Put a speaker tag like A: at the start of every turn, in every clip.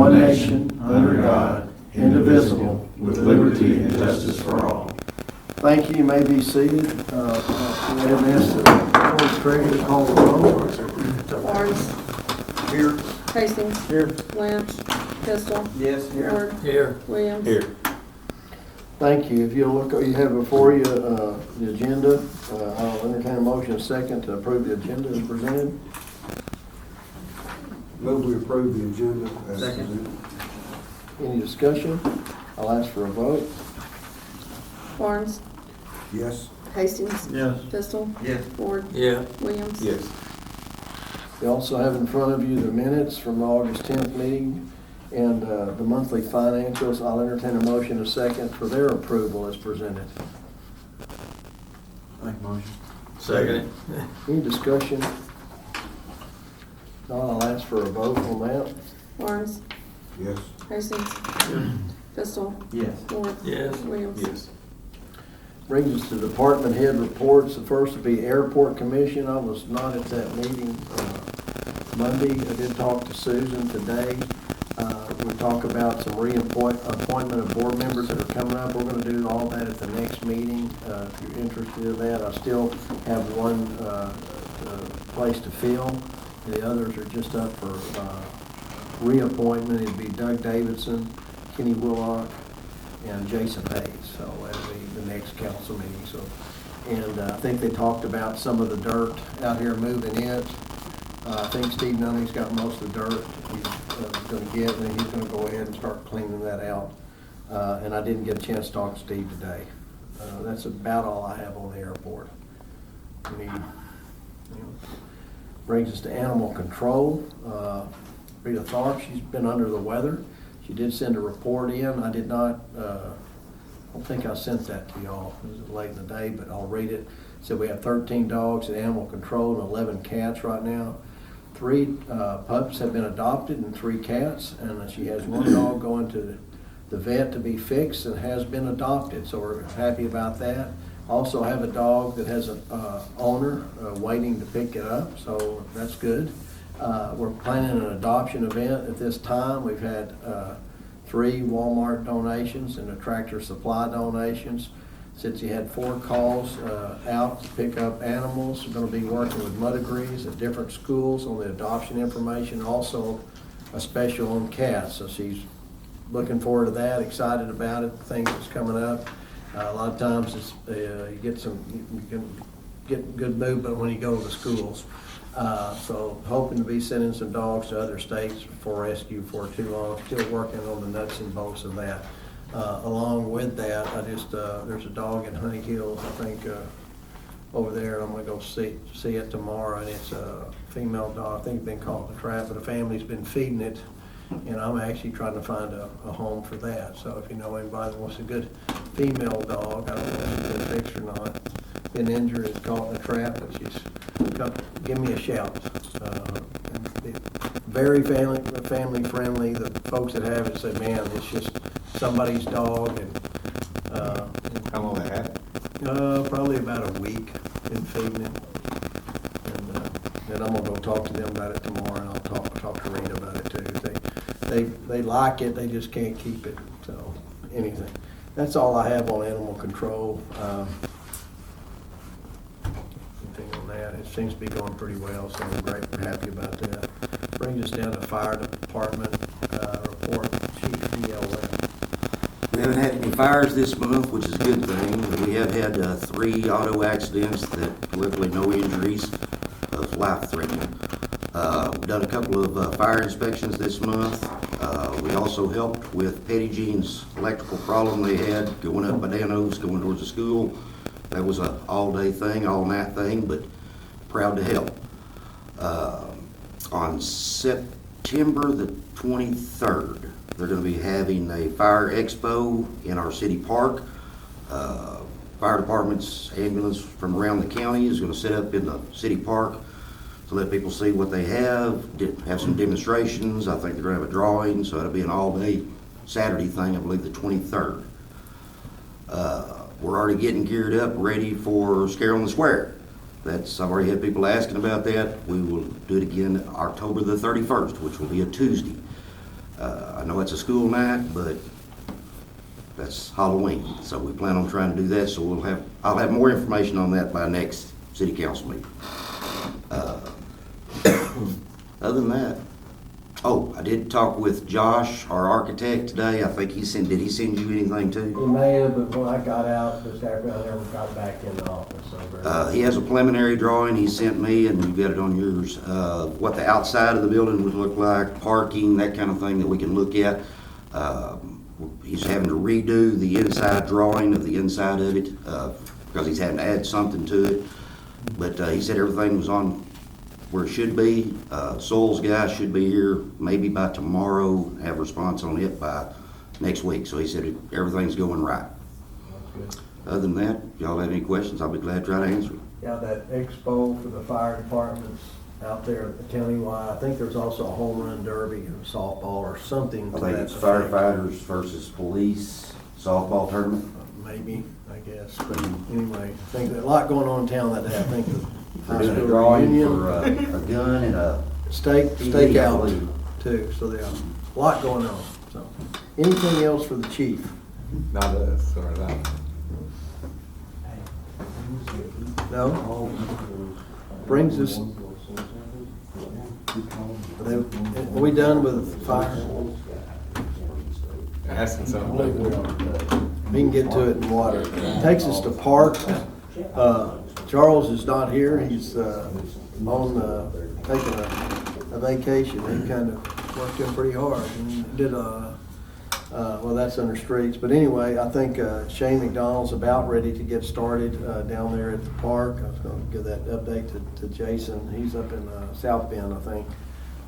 A: one nation, under God, indivisible, with liberty and justice for all. Thank you. You may be seated. And ask the Board Treasurer to call the roll.
B: Barnes.
A: Here.
B: Hastings.
A: Here.
B: Lynch. Pistol.
A: Yes.
B: Ward.
A: Here.
B: Williams.
A: Here. Thank you. If you'll look, you have before you the agenda. I'll entertain a motion second to approve the agenda as presented.
C: Move we approve the agenda as
A: Second.
C: presented.
A: Any discussion? I'll ask for a vote.
B: Barnes.
C: Yes.
B: Hastings.
A: Yes.
B: Pistol.
A: Yes.
B: Ward.
A: Yeah.
B: Williams.
A: Yes. You also have in front of you the minutes from the August 10th meeting and the monthly financials. I'll entertain a motion a second for their approval as presented.
C: Make motion.
A: Second. Any discussion? No, I'll ask for a vote on that.
B: Barnes.
C: Yes.
B: Hastings. Pistol.
A: Yes.
B: Ward.
A: Yes.
B: Williams.
A: Yes. Brings us to department head reports. The first would be Airport Commission. I was not at that meeting Monday. I did talk to Susan today. We'll talk about some appointment of board members that are coming up. We're going to do all that at the next meeting. If you're interested in that, I still have one place to fill. The others are just up for reappointment. It'd be Doug Davidson, Kenny Willock, and Jason Hayes. So that'll be the next council meeting. So, and I think they talked about some of the dirt out here moving it. I think Steve Nunney's got most of the dirt he's going to get, and he's going to go ahead and start cleaning that out. And I didn't get a chance to talk to Steve today. That's about all I have on the airport. Brings us to animal control. Rita Tharp, she's been under the weather. She did send a report in. I did not, I don't think I sent that to y'all. It was late in the day, but I'll read it. So we have 13 dogs at animal control and 11 cats right now. 3 pups have been adopted and 3 cats. And she has 1 dog going to the vet to be fixed and has been adopted. So we're happy about that. Also have a dog that has an owner waiting to pick it up. So that's good. We're planning an adoption event at this time. We've had 3 Walmart donations and a Tractor Supply donations. Since he had 4 calls out to pick up animals, we're going to be working with Mudagrees at different schools on the adoption information. Also a special on cats. So she's looking forward to that, excited about it, things that's coming up. A lot of times it's, you can get good movement when you go to the schools. So hoping to be sending some dogs to other states for rescue for too long. Still working on the nuts and bolts of that. Along with that, there's a dog in Honey Hills, I think, over there. I'm going to go see it tomorrow, and it's a female dog. I think it's been caught in a trap, but the family's been feeding it, and I'm actually trying to find a home for that. So if you know anybody that wants a good female dog, I don't know if she's been fixed or not, been injured and caught in a trap, but give me a shout. Very family friendly. The folks that have it say, man, it's just somebody's dog. And
C: How long they had it?
A: probably about a week been feeding it. And then I'm gonna go talk to them about it tomorrow, and I'll talk to Rita about it too. They like it, they just can't keep it. So anything. That's all I have on animal control. Anything on that? It seems to be going pretty well, so I'm great and happy about that. Brings us down to fire department report. Chief DLF.
D: We haven't had any fires this month, which is a good thing. We have had 3 auto accidents that luckily no injuries of life-threatening. We've done a couple of fire inspections this month. We also helped with Petty Jean's electrical problem they had going up by Dan Oaks, going towards the school. That was an all-day thing, all-night thing, but proud to help. On September the 23rd, they're going to be having a fire expo in our city park. Fire department's ambulance from around the county is going to set up in the city park to let people see what they have some demonstrations. I think they're going to have a drawing, so it'll be an all-day Saturday thing, I believe the 23rd. We're already getting geared up, ready for Scare on the Square. I've already had people asking about that. We will do it again October the 31st, which will be a Tuesday. I I know it's a school night, but that's Halloween, so we plan on trying to do that, so I'll have more information on that by next city council meeting. Other than that, I did talk with Josh, our architect, today. I think did he send you anything
A: He
D: too?
A: may have, but when I got out this afternoon, I never got back in the office, so.
D: He has a preliminary drawing he sent me, and you've got it on yours, what the outside of the building would look like, parking, that kind of thing that we can look at. He's having to redo the inside drawing of the inside of it, because he's having to add something to it. But he said everything was on where it should be. Soils guy should be here maybe by tomorrow, have a response on it by next week. So he said everything's going right.
A: That's good.
D: Other than that, if y'all have any questions, I'll be glad to try to answer them.
A: Yeah, that expo for the fire departments out there countywide. I think there's also a home run derby and softball or something.
D: I
A: to
D: think
A: that
D: it's
A: effect.
D: firefighters versus police softball tournament.
A: Maybe, I guess, but anyway, I think there's a lot going on in town that day. I think the
D: We're
A: high
D: doing a
A: school
D: drawing
A: reunion,
D: for a gun and a
A: stake
D: I
A: out
D: believe.
A: too, so there's a lot going on, so. Anything else for the chief?
E: Not us, or that.
A: No? Brings us, are we done with fire?
E: Asking something.
A: We can get to it in water. Takes us to parks. Charles is not here. He's on taking a vacation. He kind of worked in pretty hard and did well, that's under streets. But anyway, I think Shane McDonald's about ready to get started down there at the park. I was going to give that update to Jason. He's up in South Bend, I think.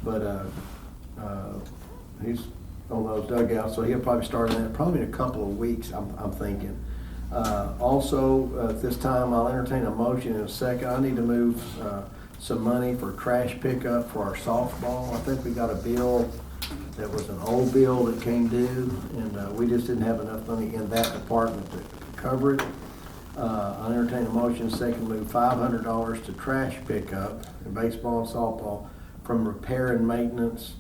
A: But he's on those dugouts, so he'll probably start in that probably in a couple of weeks, I'm thinking. Also, at this time, I'll entertain a motion in a second. I need to move some money for trash pickup for our softball. I think we got a bill that was an old bill that came due, and we just didn't have enough money in that department to cover it. I'll entertain a motion second, move $500 to trash pickup in baseball and softball from repair and maintenance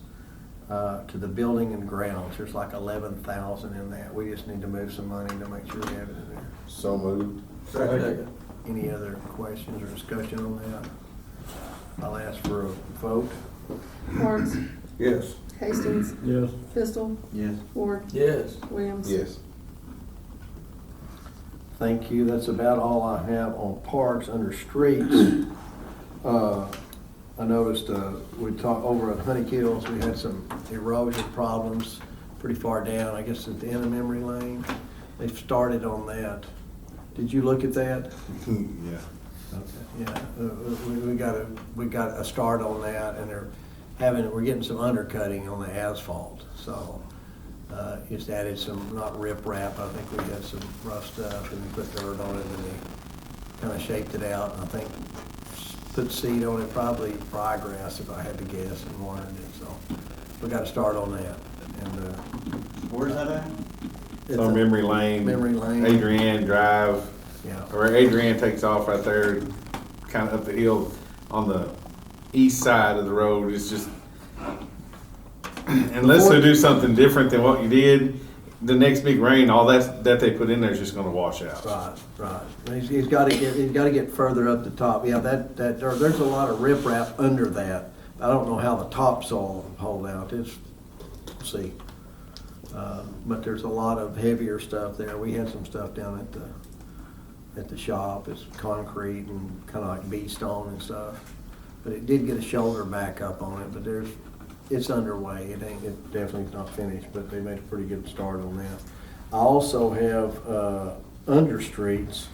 A: to the building and grounds. There's like 11,000 in that. We just need to move some money to make sure we have it in there.
E: So moved.
A: Any other questions or discussion on that? I'll ask for a vote.
B: Lawrence,
C: Yes.
B: Hastings,
A: Yes.
B: Pistol,
D: Yes.
B: Ward,
A: Yes.
B: Williams.
E: Yes.
A: Thank you. That's about all I have on parks. Under streets, I noticed we talked over at Honey Kills, we had some erosion problems pretty far down, I guess at the end of Memory Lane. They've started on that. Did you look at that?
E: Yeah.
A: Okay. Yeah, we got a start on that, and we're getting some undercutting on the asphalt. So just added some, not riprap, I think we had some rough stuff, and we put dirt on it, and they kind of shaped it out. And I think put seed on it, probably ryegrass if I had to guess, and watered it. So we got to start on that. And
D: Where's that at?
A: it's
E: So
A: a-
E: Memory Lane.
A: Memory Lane.
E: Adrienne Drive,
A: Yeah.
E: where Adrienne takes off right there, kind of up the hill on the east side of the road. It's just, unless they do something different than what you did, the next big rain, all that they put in there is just gonna wash out.
A: Right. He's got to get further up the top. Yeah, there's a lot of riprap under that. I don't know how the topsoil will hold out. We'll see. But there's a lot of heavier stuff there. We had some stuff down at the shop. It's concrete and kind of like bead stone and stuff. But it did get a shoulder back up on it. But it's underway. It definitely is not finished. But they made a pretty good start on that. I also have under streets.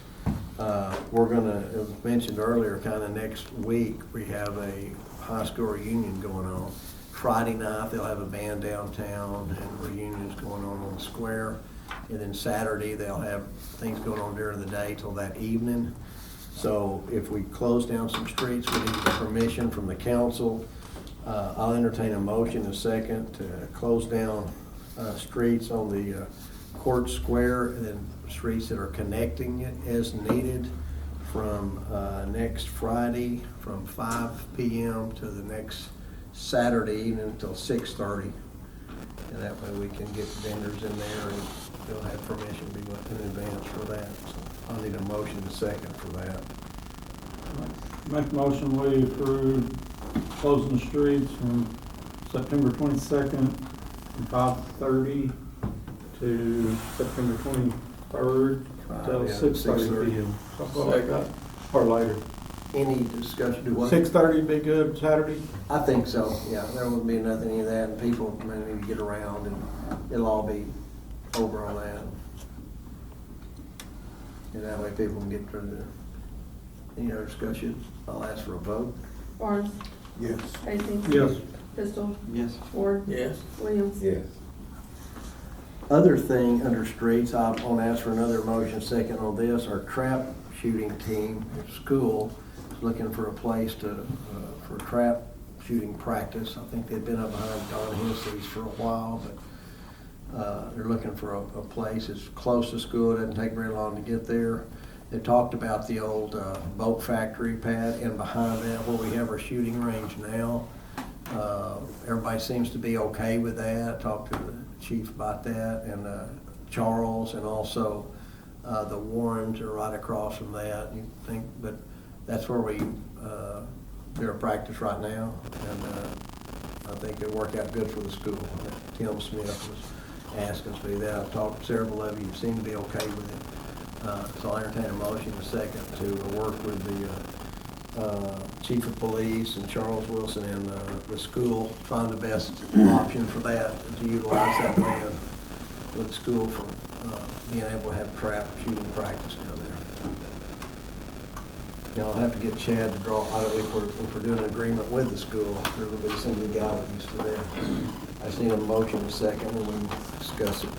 A: We're gonna, as mentioned earlier, kind of next week we have a high school reunion going on. Friday night, they'll have a band downtown and reunions going on the square. And then Saturday, they'll have things going on during the day till that evening. So if we close down some streets, we need permission from the council. I'll entertain a motion in a second to close down streets on the Court Square and then streets that are connecting it as needed from next Friday from 5 p.m. to the next Saturday evening until 6:30. And that way we can get vendors in there and they'll have permission to be in advance for that. So I need a motion and a second for that.
F: Make a motion, we approve closing the streets from September 22nd from 5:30 to September 23rd till
A: Yeah,
F: 6:30 p.m. Something like that, or later.
A: Any discussion? Do what?
F: 6:30 be good Saturday?
A: I think so, yeah. There won't be nothing any of that, and people may need to get around, and it'll all be over on that. And that way people can get through any other discussion. I'll ask for a vote.
B: Barnes,
C: Yes.
B: Casey.
F: Yes.
B: Pistol,
D: Yes.
B: Ward.
F: Yes.
B: Williams.
E: Yes.
A: Other thing under streets, I want to ask for another motion second on this. Our trap shooting team at school is looking for a place to, for trap shooting practice. I think they've been up behind Don Hensey's for a while, but they're looking for a place. It's close to school. It doesn't take very long to get there. They talked about the old boat factory pad, and behind that where we have our shooting range now. Everybody seems to be okay with that. Talked to the chief about that, and Charles, and also the Warrens are right across from that. You think, but that's where we do our practice right now, and I think it'll work out good for the school. Tim Smith was asking us to do that. I've talked to several of you. You seem to be okay with it. So I entertain a motion in a second to work with the chief of police and Charles Wilson and the school, find the best option for that, to utilize that land with the school for being able to have trap shooting practice down there. Now, I'll have to get Chad to draw, if we're doing an agreement with the school, there will be some legalities to that. I just need a motion in a second and we can discuss it.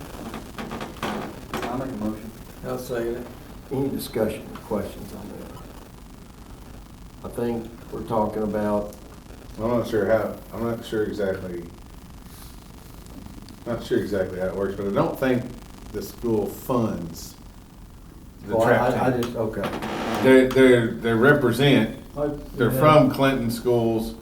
G: I'll make a motion.
F: I'll say it.
A: Any discussion or questions on that? I think we're talking about,
E: I'm not sure exactly how it works, but I don't think the school funds the
A: well,
E: trap
A: I
E: team.
A: just, okay.
E: They represent, they're from Clinton schools,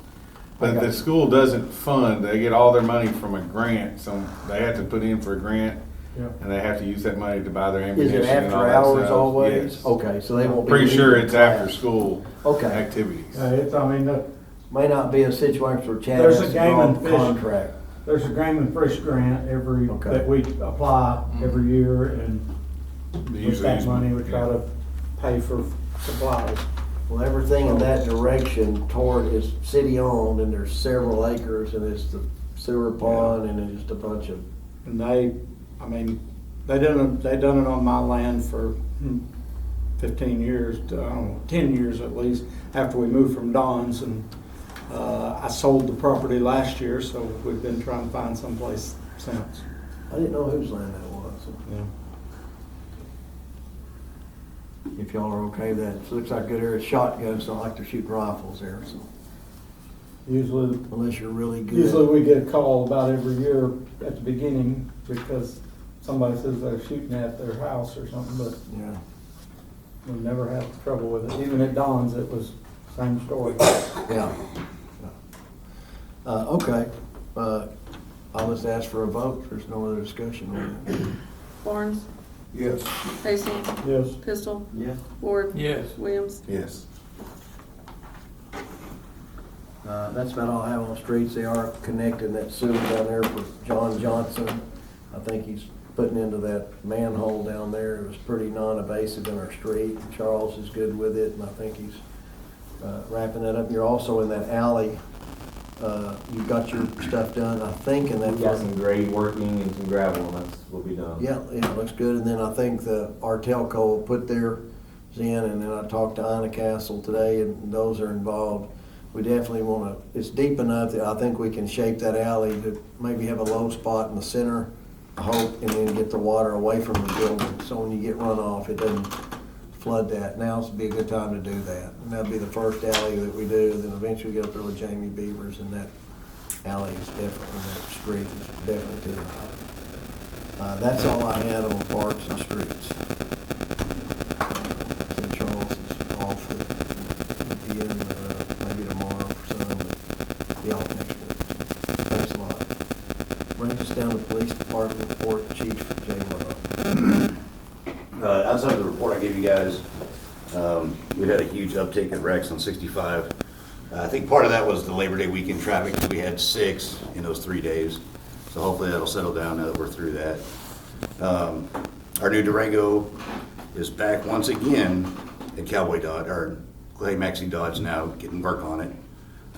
E: but
A: Okay.
E: the school doesn't fund, they get all their money from a grant, so they have to put in for a grant,
F: Yeah.
E: and they have to use that money to buy their
A: Is
E: ammunition
A: it
E: and all
A: after
E: that
A: hours
E: stuff.
A: always?
E: Yes.
A: Okay, so they won't be.
E: Pretty sure
A: leaving
E: it's
A: class.
E: after school
A: Okay.
E: activities.
F: It's, I mean,
A: May not be a situation where Chad
F: There's
A: has
F: a
A: to
F: game
A: draw
F: and
A: a
F: fish.
A: contract.
F: there's a game and fish grant
A: Okay.
F: that we apply every year, and
E: They
F: with
E: usually
F: that
E: use-
F: money, we try
E: yeah.
F: to pay for supplies.
A: Well, everything in that direction toward is city-owned, and there's several acres, and it's the sewer pond, and it's just a bunch of,
F: And they done it on my land for 15 years, I don't know, 10 years at least, after we moved from Don's, and I sold the property last year, so we've been trying to find someplace since.
A: I didn't know whose land that was.
F: Yeah.
A: If y'all are okay with that, it looks like good area, shotguns, don't like to shoot rifles there, so,
F: Usually
A: unless you're really good.
F: Usually we get a call about every year at the beginning because somebody says they're shooting at their house or something, but
A: Yeah.
F: we never had trouble with it. Even at Don's, it was same story.
A: Yeah. Okay, I'll just ask for a vote, there's no other discussion on it.
B: Barnes,
C: Yes.
B: Casey.
F: Yes.
B: Pistol,
D: Yes.
B: Ward.
F: Yes.
B: Williams.
E: Yes.
A: That's about all I have on streets. They are connecting that sewer down there for John Johnson. I think he's putting into that manhole down there. It was pretty non-invasive in our street. Charles is good with it, and I think he's wrapping that up. You're also in that alley. You've got your stuff done, I think, in that.
G: We got some grade working and some gravel, and that's what we done.
A: Yeah, it looks good. And then I think the Artelco will put theirs in, and then I talked to Ina Castle today, and those are involved. We definitely want to, it's deep enough that I think we can shape that alley to maybe have a low spot in the center, I hope, and then get the water away from the building. So when you get runoff, it doesn't flood that. Now's be a good time to do that. And that'll be the first alley that we do. Then eventually get up there with Jamie Beavers, and that alley is definitely, that street is definitely to the right. That's all I had on parks and streets. St. Charles is off with Ian, maybe tomorrow for some, but be off next week. Thanks a lot. Brings us down to Police Department report, Chief J. Morrow.
D: Outside of the report I gave you guys, we had a huge uptick in wrecks on 65. I think part of that was the Labor Day weekend traffic. We had 6 in those 3 days. So hopefully that'll settle down now that we're through that. Our new Durango is back once again at Cowboy Dodge, or Clay Maxey Dodge now, getting work on it.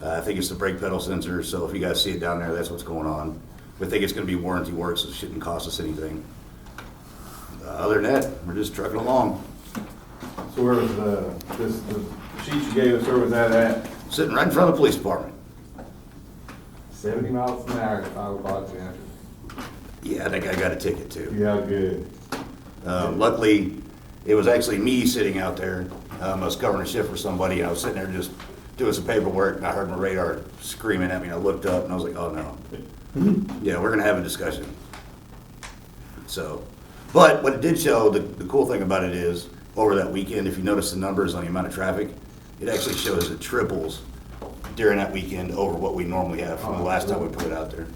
D: I think it's the brake pedal sensor, so if you guys see it down there, that's what's going on. We think it's gonna be warranty work, so it shouldn't cost us anything. Other than that, we're just trucking along.
E: So where was the sheet you gave us, where was that at?
D: Sitting right in front of the police department.
E: 70 miles an hour at 5 o'clock, yeah.
D: Yeah, I think I got a ticket too.
E: Yeah, good.
D: Luckily, it was actually me sitting out there. I was covering a shift for somebody, and I was sitting there just doing some paperwork, and I heard my radar screaming at me, and I looked up, and I was like, oh no. Yeah, we're gonna have a discussion. So, but what it did show, the cool thing about it is, over that weekend, if you notice the numbers on the amount of traffic, it actually shows it triples during that weekend over what we normally have from the last time we put it out there.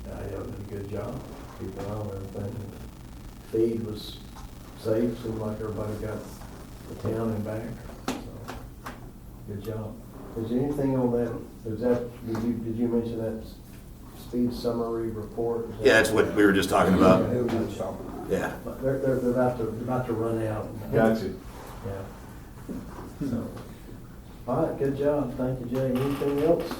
A: Yeah, y'all did a good job, keeping an eye on everything. Feed was safe, seemed like everybody got the town and back, so, good job. Is there anything on that, did you mention that speed summary report? Is that-
D: Yeah, that's what we were just talking about. Yeah.
A: But they're about to run out.
E: Gotcha.
A: Yeah. So, all right, good job, thank you, Jay. Anything else?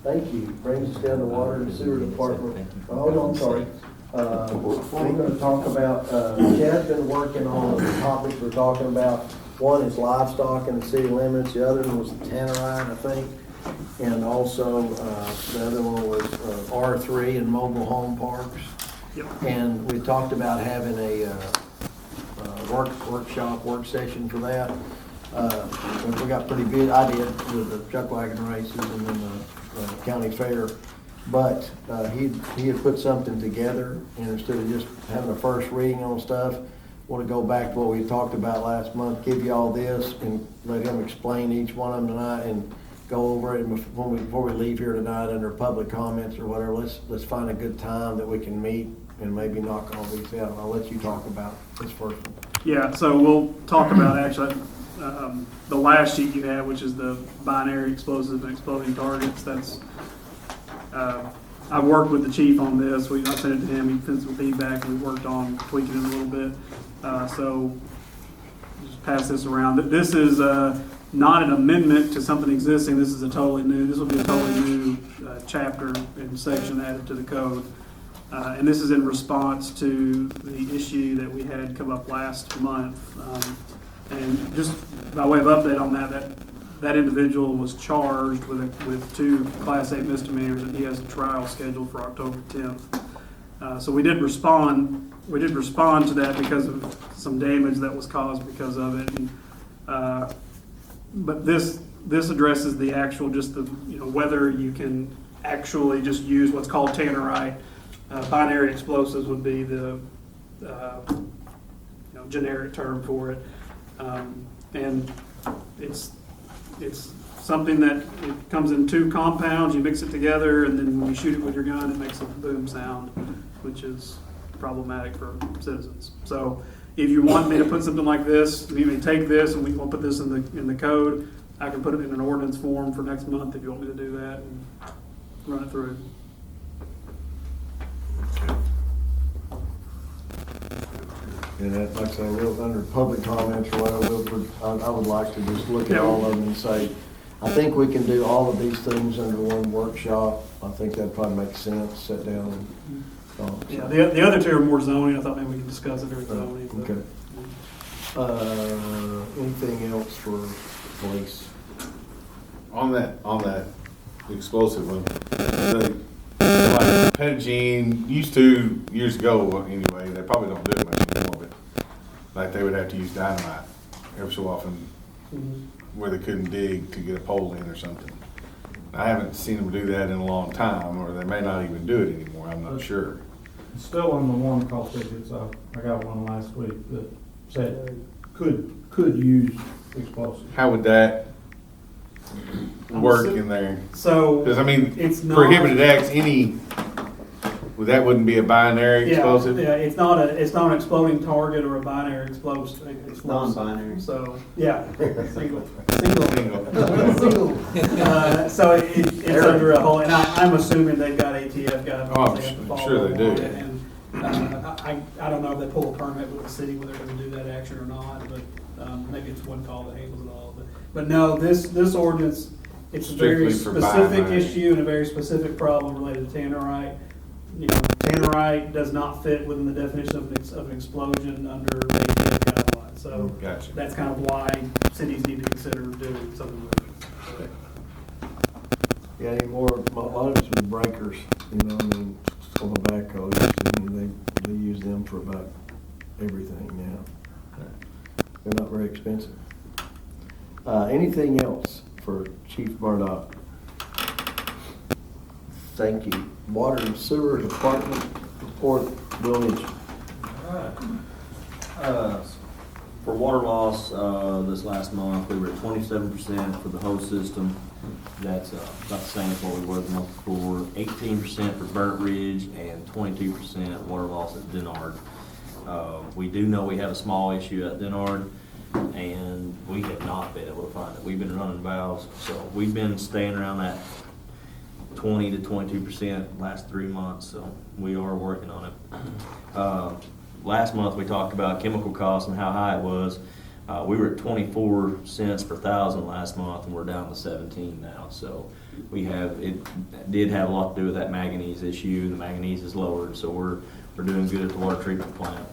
A: Thank you. Brings us down to Water and Sewer Department. Oh, no, I'm sorry. We're gonna talk about, Chad's been working on the topics we're talking about. One is livestock in the city limits, the other one was tannerite, I think. And also, the other one was R3 and mobile home parks. And we talked about having a workshop, work session for that. We got pretty busy, I did, with the chuck wagon races and then the county fair. But he had put something together, and instead of just having a first reading on stuff, want to go back to what we talked about last month, give you all this and let him explain each one of them tonight and go over it. And before we leave here tonight under public comments or whatever, let's find a good time that we can meet and maybe knock all these out. I'll let you talk about this first one.
H: Yeah, so we'll talk about actually the last sheet you had, which is the binary explosive and exploding targets. That's I worked with the chief on this. I sent it to him. He sent some feedback, and we worked on tweaking it a little bit. So just pass this around. This is not an amendment to something existing. This is a totally new. This will be a totally new chapter and section added to the code. And this is in response to the issue that we had come up last month. And just by way of update on that individual was charged with 2 Class A misdemeanors, and he has a trial scheduled for October 10th. So we did respond to that because of some damage that was caused because of it. And, but this addresses the actual, just the, whether you can actually just use what's called tannerite. Binary explosives would be the generic term for it, and it's something that it comes in 2 compounds. You mix it together, and then when you shoot it with your gun, it makes a boom sound, which is problematic for citizens. So, if you want me to put something like this, you may take this, and we'll put this in the code. I can put it in an ordinance form for next month if you want me to do that and run it through.
A: And that, like I say, under public comments or whatever, I would like to just look at all of them and say, I think we can do all of these things under one workshop. I think that probably makes sense, sit down and talk.
H: Yeah, the other 2 are more zoning. I thought maybe we could discuss it during zoning.
A: Okay. Anything else for police?
E: On that explosive one, like Pettigene used to years ago anyway. They probably don't do it much anymore, but like they would have to use dynamite every so often, where they couldn't dig to get a pole in or something. I haven't seen them do that in a long time, or they may not even do it anymore. I'm not sure.
F: It's still on the warrant call tickets. I got one last week that said could use explosives.
E: How would that work in there?
H: So.
E: Because, I mean,
H: It's not.
E: prohibited acts, that wouldn't be a binary explosive?
H: Yeah, it's not an exploding target or a binary explosive.
G: Non-binary.
H: So, yeah, single.
E: Single.
H: So it's under a whole, and I'm assuming they've got ATF guidelines.
E: Oh, I'm
H: they have to follow
E: sure they do.
H: on it, And I don't know if they pull a permit with the city whether they're gonna do that action or not, but maybe it's one call that handles it all. But no, this ordinance, it's a very
E: Strictly for
H: specific
E: binary.
H: issue and a very specific problem related to tannerite. You know, tannerite does not fit within the definition of an explosion under ATF guidelines. So
E: Gotcha.
H: that's kind of why cities need to consider doing something with it.
A: Yeah, anymore, a lot of it's with breakers, you know, I mean, on the backhoes, I mean, they use them for about everything now. They're not very expensive. Anything else for Chief Murdoch? Thank you. Water and Sewer Department report, Village.
I: For water loss, this last month, we were at 27% for the whole system. That's about the same as what we were the month before. 18% for Burnt Ridge and 22% water loss at Denard. We do know we have a small issue at Denard, and we have not been able to find it. We've been running valves, so we've been staying around that 20 to 22% last 3 months, so we are working on it. Last month, we talked about chemical costs and how high it was. We were at 24 cents per thousand last month, and we're down to 17 now. So it did have a lot to do with that manganese issue. The manganese is lowered, so we're doing good at the water treatment plant.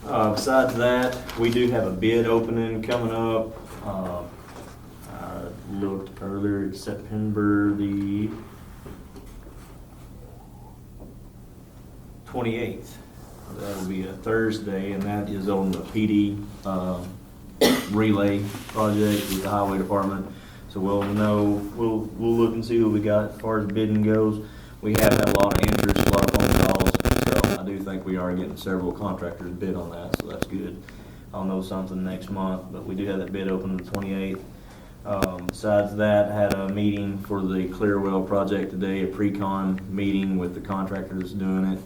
I: Besides that, we do have a bid opening coming up. I looked earlier, it's September the 28th. That will be a Thursday, and that is on the PD relay project with the highway department. So we'll look and see what we got as far as bidding goes. We have had a lot of interest, a lot of phone calls, so I do think we are getting several contractors bid on that, so that's good. I'll know something next month, but we do have that bid open on the 28th. Besides that, had a meeting for the Clearwell project today, a pre-con meeting with the contractor that's doing it.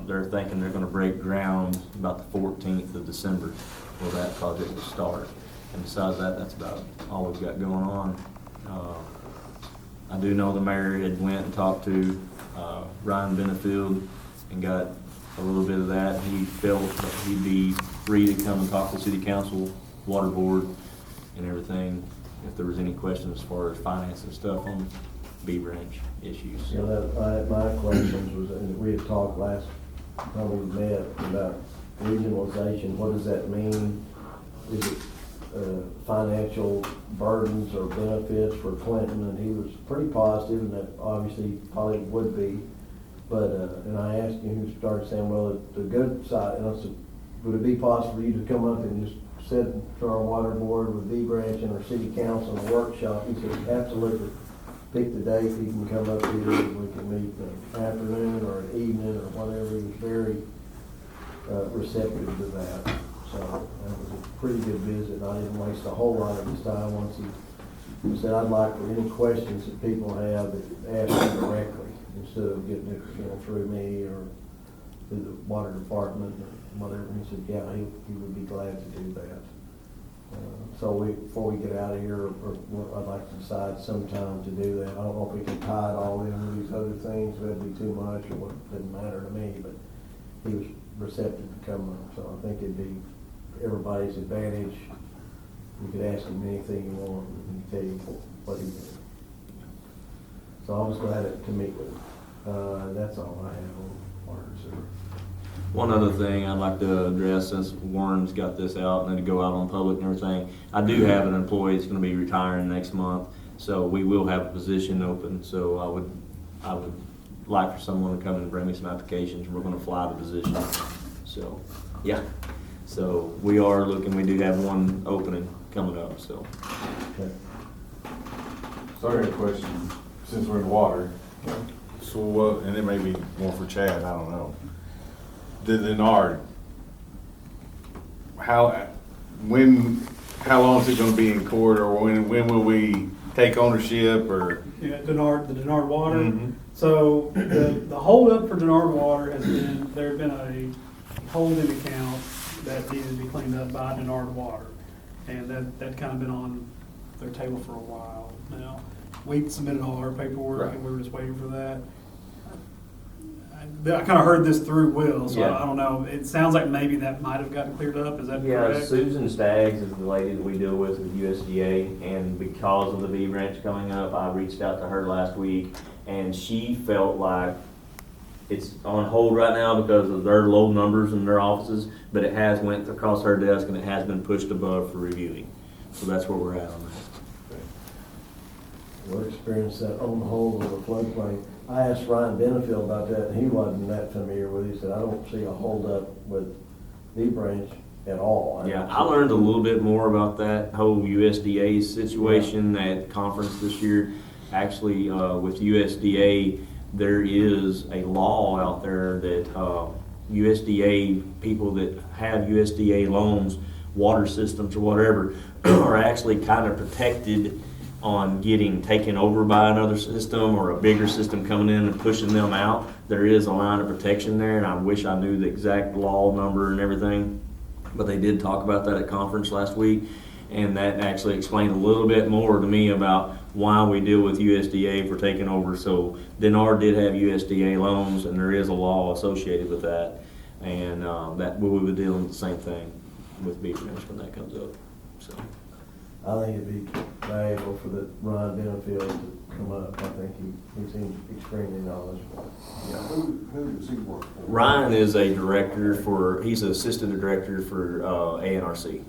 I: They're thinking they're gonna break ground about the 14th of December for that project to start. And besides that, that's about all we've got going on. I do know the mayor had went and talked to Ryan Benefield and got a little bit of that. He felt that he'd be free to come and talk to the city council, water board, and everything, if there was any questions as far as finance and stuff on B branch issues.
A: You know, my questions was, and we had talked last time we met about regionalization. What does that mean? Is it financial burdens or benefits for Clinton? And he was pretty positive, and that obviously probably would be. But, and I asked him, he started saying, well, the good side, and I said, would it be possible for you to come up and just sit to our water board with B branch and our city council in a workshop? He said, absolutely. Pick the day if he can come up here, we can meet in the afternoon or evening or whatever. He was very receptive to that. So that was a pretty good visit. I didn't waste a whole lot of his time. Once he said, I'd like for any questions that people have, that ask me directly instead of getting it, you know, through me or through the water department or whatever. He said, yeah, he would be glad to do that. So before we get out of here, I'd like to decide sometime to do that. I don't know if we can tie it all in with these other things, that'd be too much, or what, didn't matter to me, but he was receptive to come up, so I think it'd be everybody's advantage. You could ask him anything you want, and he'd tell you what he did. So I was glad to meet with him. That's all I have on water and sewer.
I: One other thing I'd like to address, since Warren's got this out and then to go out on public and everything, I do have an employee that's gonna be retiring next month, so we will have a position open, so I would like for someone to come and bring me some applications, and we're gonna fly the position. So, yeah, so we are looking, we do have one opening coming up, so.
A: Okay.
E: Sorry, a question, since we're in water. So, and it may be more for Chad, I don't know. The Denard, how long is it gonna be in court, or when will we take ownership or?
H: Yeah, Denard, the Denard Water.
E: Mhm.
H: So the holdup for Denard Water has been, there had been a holding account that needed to be cleaned up by Denard Water. And that kind of been on their table for a while now. We submitted all our paperwork and we were just waiting for that. I kind of heard this through Will, so
G: Yeah.
H: I don't know. It sounds like maybe that might have gotten cleared up. Is that
G: Yeah,
H: correct?
G: Susan Staggs is the lady that we deal with USDA, and because of the bee ranch coming up, I reached out to her last week, and she felt like it's on hold right now because of their low numbers in their offices, but it has went across her desk and it has been pushed above for reviewing. So that's where we're at on that.
A: We're experiencing that on the whole of the floodplain. I asked Ryan Benefield about that, and he wasn't that familiar with it. He said, I don't see a holdup with B-Branch at all.
G: Yeah, I learned a little bit more about that whole USDA situation at conference this year. Actually, with USDA, there is a law out there that USDA, people that have USDA loans, water systems or whatever, are actually kind of protected on getting taken over by another system or a bigger system coming in and pushing them out. There is a line of protection there, and I wish I knew the exact law number and everything, but they did talk about that at conference last week, and that actually explained a little bit more to me about why we deal with USDA for taking over. So Denard did have USDA loans, and there is a law associated with that, and that we will be dealing with the same thing with beach ranch when that comes up. So.
A: I think it'd be valuable for the Ryan Benefield to come up. I think he seems extremely knowledgeable.
C: Yeah, who does he work for?
G: Ryan is a director for, he's an assistant director for ANRC,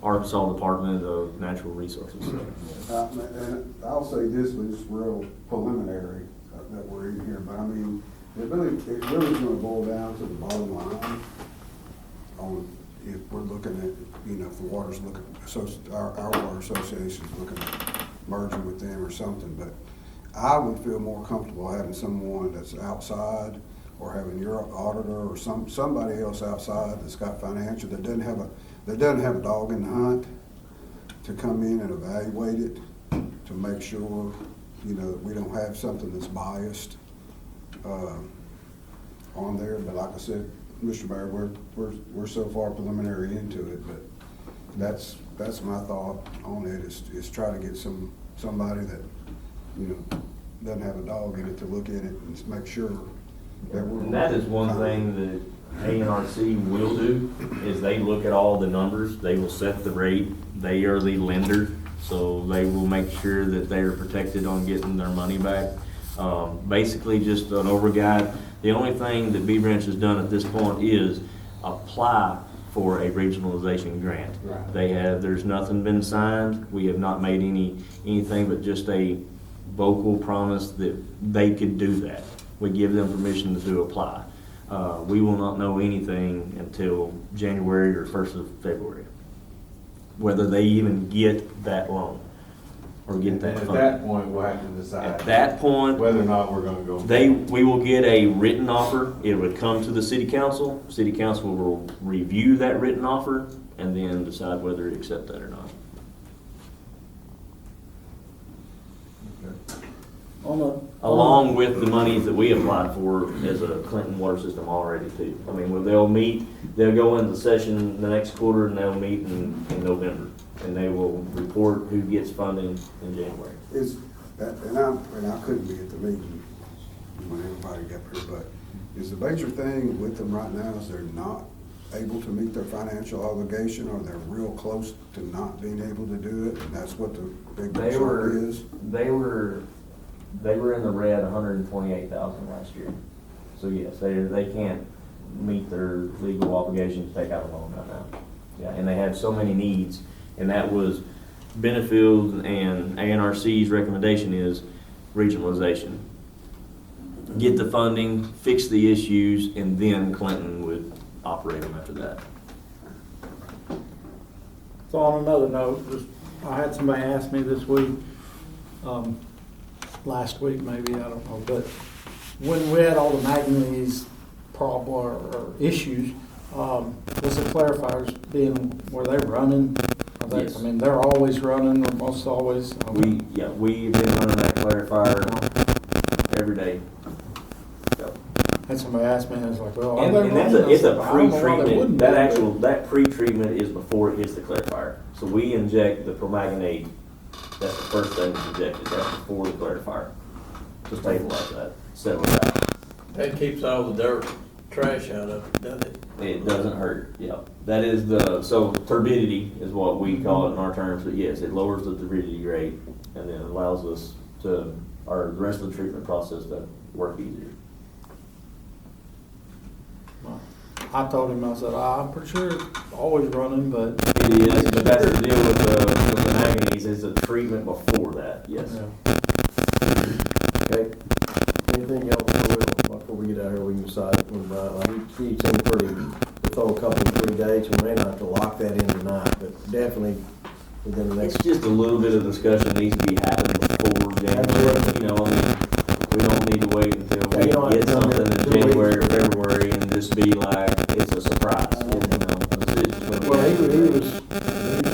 G: Arkansas Department of Natural Resources.
C: And I'll say this, but it's real preliminary that we're in here, but I mean, it really is gonna boil down to the bottom line on if we're looking at, if the water's looking, our water association's looking at merging with them or something, but I would feel more comfortable having someone that's outside or having your auditor or somebody else outside that's got financial, that doesn't have a dog in the hunt, to come in and evaluate it, to make sure, that we don't have something that's biased on there. But like I said, Mr. Mayor, we're so far preliminary into it, but that's my thought on it, is try to get somebody that, doesn't have a dog in it to look at it and make sure that we're.
G: And that is one thing that ANRC will do, is they look at all the numbers, they will set the rate, they are the lender, so they will make sure that they are protected on getting their money back. Basically just an overguide. The only thing that B-Branch has done at this point is apply for a regionalization grant.
C: Right.
G: There's nothing been signed, we have not made anything but just a vocal promise that they could do that. We give them permission to apply. We will not know anything until January or 1st of February, whether they even get that loan or get that
E: At
G: funding.
E: that point, we'll have to decide.
G: At that point,
E: Whether or not we're gonna go.
G: we will get a written offer. It would come to the city council. City council will review that written offer and then decide whether to accept that or not. Along with the monies that we applied for as a Clinton water system already too. I mean, they'll go into session the next quarter and they'll meet in November. And they will report who gets funding in January.
C: And I couldn't be at the meeting when everybody got here, but is the major thing with them right now is they're not able to meet their financial obligation, or they're real close to not being able to do it, and that's what the big concern is?
G: They were in the red 128,000 last year. So yes, they can't meet their legal obligation to take out a loan right now. Yeah, and they have so many needs, and that was Benefield and ANRC's recommendation is regionalization. Get the funding, fix the issues, and then Clinton would operate them after that.
F: So on another note, I had somebody ask me this week, last week maybe, I don't know, but when we had all the manganese problem or issues, was the clarifiers being, were they running, are That's,
G: Yes.
F: I mean, they're always running, or most always.
G: We've been running that clarifier every day. So.
F: Had somebody ask me, and I was like, well, are
G: And,
F: they
G: and
F: running?
G: that's
F: I
G: it's
F: said,
G: a
F: "I don't know why they
G: pre-treatment,
F: wouldn't
G: that
F: be."
G: that pre-treatment is before it hits the clarifier. So we inject the permanganate, that's the first thing that's injected, that's before the clarifier. To stabilize that, settle it out.
J: That keeps all the dirt, trash out of it, doesn't it?
G: It doesn't hurt, yeah. That is so turbidity is what we call it in our terms, but yes, it lowers the turbidity rate and then allows us the rest of the treatment process to work easier.
F: I told him, I said, I'm pretty sure it's always running, but.
G: It is, but that's the deal with the manganese, it's a treatment before that, yes.
F: Yeah.
A: Okay. Anything else for Will, before we get out of here, we can decide, he seemed pretty, we throw a couple of 3 dates, we may not have to lock that in tonight, but definitely within the next.
G: It's just a little bit of discussion needs to be happened before January, you know, I mean, we don't need to wait until we
A: Yeah, you don't have
G: get
A: to come
G: something
A: in
G: in
A: 2 weeks.
G: January or February and just be like, it's a surprise, you know. It's just gonna be-
A: Well, he was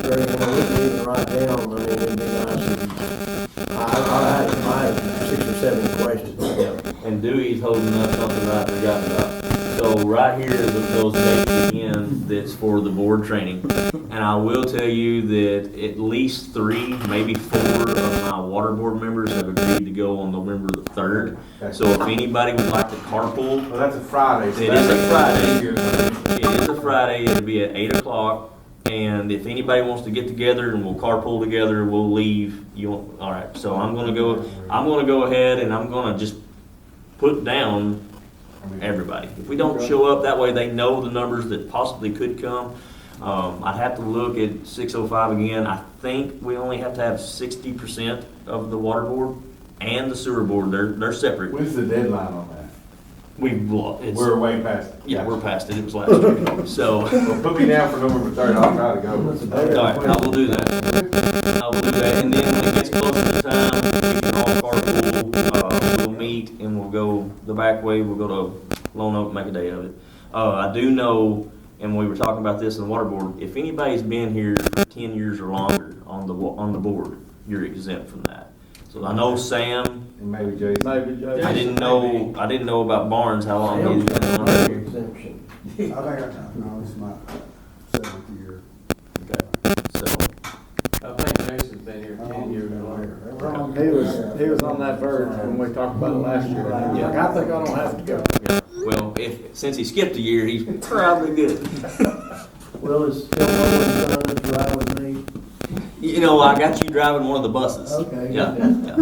A: very, we can even write down, I mean, it'd be nice if, I had 6 or 7 questions.
G: Yeah, and Dewey's holding up something I forgot about. So right here is those dates again, that's for the board training. And I will tell you that at least 3, maybe 4 of my water board members have agreed to go on November the 3rd. So if anybody would like to carpool,
E: Well, that's a Friday. so
G: it
E: that's
G: is a Friday.
E: easier than-
G: It is a Friday, it'll be at 8 o'clock. And if anybody wants to get together and we'll carpool together, we'll leave. All right, so I'm gonna go ahead and I'm gonna just put down everybody. If we don't show up, that way they know the numbers that possibly could come. I'd have to look at 605 again. I think we only have to have 60% of the water board and the sewer board. They're separate.
E: When's the deadline on that?
G: We're
E: Way past it.
G: yeah, we're past it. It was last year. So.
E: Well, put me down for November 3rd, I'll try to go.
G: All right, I will do that. I will do that, and then when it gets closer to time, we can all carpool, we'll meet, and we'll go the back way, we'll go to Lone Oak, make a day of it. I do know, and we were talking about this in the water board, if anybody's been here for 10 years or longer on the board, you're exempt from that. So I know Sam,
E: And maybe Jason.
F: Maybe, Jason.
G: I didn't know about Barnes, how long he's been on here.
A: Exemption.
C: I think, no, it's my 7th year.
G: Okay, so.
J: I think Jason's been here 10 years or longer.
F: He was on that verge when we talked about it last year. He was like, I think I don't have to go.
G: Yeah. Well, since he skipped a year, he's probably good.
A: Will is still going to ride with me?
G: You know, I got you driving one of the buses.
A: Okay.
G: Yeah. Yeah.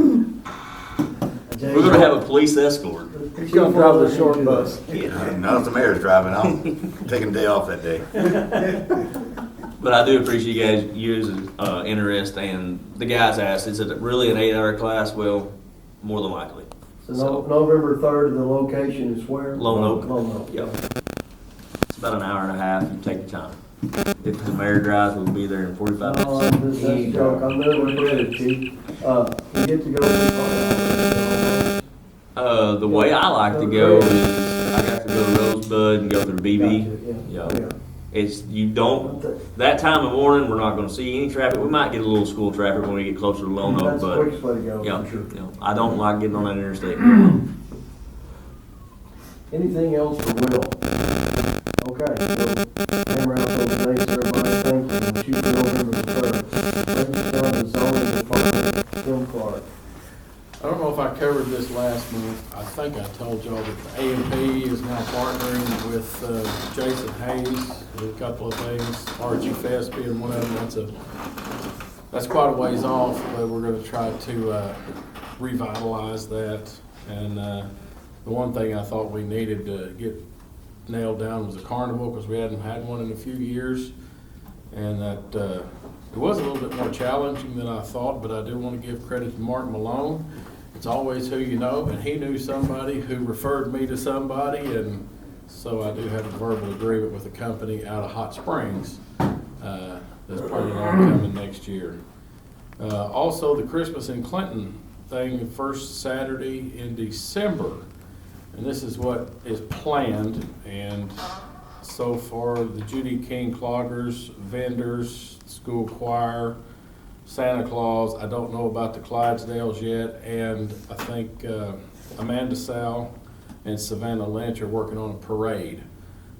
G: We're gonna have a police escort.
F: He's gonna drive the short bus.
D: Not if the mayor's driving, I'm taking a day off that day.
G: But I do appreciate you guys using interest, and the guys asked, is it really an 8-hour class? Well, more than likely.
A: So November 3rd, the location is where?
G: Lone Oak.
A: Lone Oak.
G: Yep. It's about an hour and a half. You take your time. If the mayor drives, we'll be there in 45
A: No,
G: minutes.
A: that's a joke. I'm doing it, Chief. You get to go to
G: The way I like to go is I got to go to Rosebud and go through BB.
A: Yeah.
G: It's, you don't, that time of morning, we're not gonna see any traffic. We might get a little school traffic when we get closer to Lone Oak,
A: That's the
G: but,
A: quickest way to go,
G: yeah,
A: for sure.
G: yeah. I don't like getting on that interstate.
A: Anything else for Will? Okay, so, hammer out those dates, everybody, thank you. Shoot for November the 3rd. Let's go to the zoning department, Tim Clark.
J: I don't know if I covered this last month. I think I told y'all that the A&P is now partnering with Jason Hayes with a couple of things, Archie Fest being one of them. That's quite a ways off, but we're gonna try to revitalize that. And the one thing I thought we needed to get nailed down was a carnival, because we hadn't had one in a few years. And that it was a little bit more challenging than I thought, but I do want to give credit to Mark Malone. It's always who you know, and he knew somebody who referred me to somebody, and so I do have a verbal agreement with a company out of Hot Springs that's probably not coming next year. Also, the Christmas in Clinton thing, the first Saturday in December, and this is what is planned, and so far, the Judy King cloggers, vendors, school choir, Santa Claus. I don't know about the Clydesdales yet, and I think Amanda Sal and Savannah Lynch are working on a parade.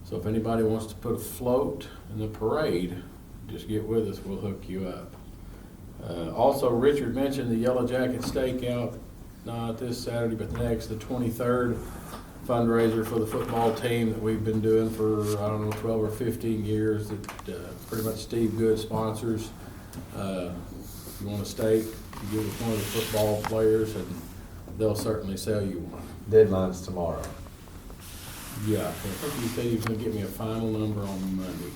J: So if anybody wants to put a float in the parade, just get with us, we'll hook you up. Also, Richard mentioned the Yellow Jacket Stakeout, not this Saturday, but next, the 23rd, fundraiser for the football team that we've been doing for, I don't know, 12 or 15 years, that pretty much Steve Good sponsors. If you want a steak, you give it one of the football players, and they'll certainly sell you one.
E: Deadline's tomorrow.
J: Yeah, I think you said you was gonna get me a final number on Monday.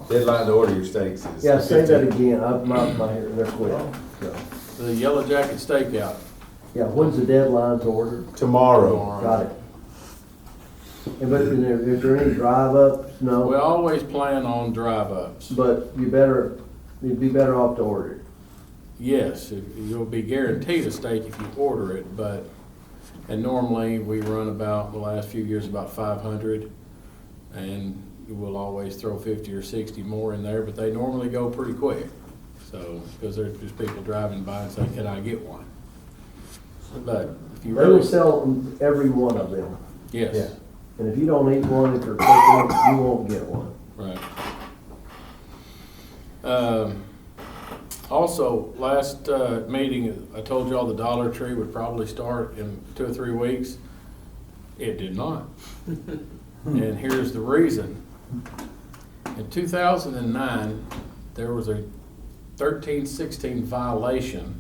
E: Deadline to order your steaks is.
A: Yeah, say that
E: 15th.
A: again, they're quick. So,
J: The Yellow Jacket Stakeout.
A: yeah, when's the deadline to order?
E: Tomorrow.
A: Got it. And but is there any drive-ups?
J: We
A: No,
J: always plan on drive-ups.
A: but you'd be better off to order it.
J: Yes, you'll be guaranteed a steak if you order it, and normally we run about, the last few years, about 500, and we'll always throw 50 or 60 more in there, but they normally go pretty quick. So, because there's just people driving by and saying, can I get one? But if you
A: They will
J: really,
A: sell every one of them.
J: yes,
A: And if you don't eat one, if you're cooking, you won't get one.
J: right. Also, last meeting, I told y'all the Dollar Tree would probably start in 2 or 3 weeks. It did not. And here's the reason. In 2009, there was a 1316 violation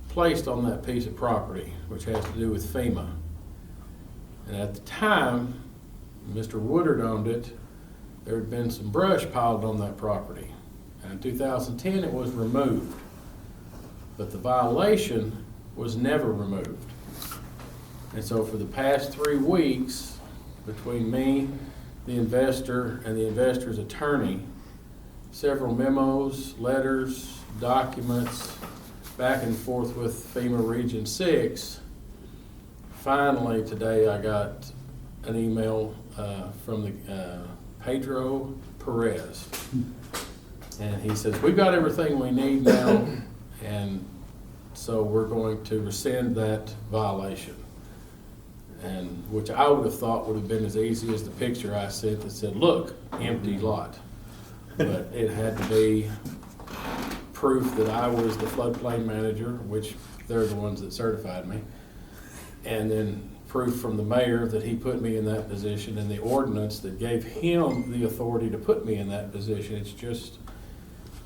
J: placed on that piece of property, which has to do with FEMA. And at the time, Mr. Woodard owned it, there had been some brush piled on that property. And in 2010, it was removed. But the violation was never removed. And so for the past 3 weeks, between me, the investor, and the investor's attorney, several memos, letters, documents, back and forth with FEMA Region 6. Finally, today I got an email from the Pedro Perez. And he says, we've got everything we need now, and so we're going to rescind that violation. And which I would have thought would have been as easy as the picture I sent that said, look, empty lot. But it had to be proof that I was the floodplain manager, which they're the ones that certified me. And then proof from the mayor that he put me in that position, and the ordinance that gave him the authority to put me in that position. It's just,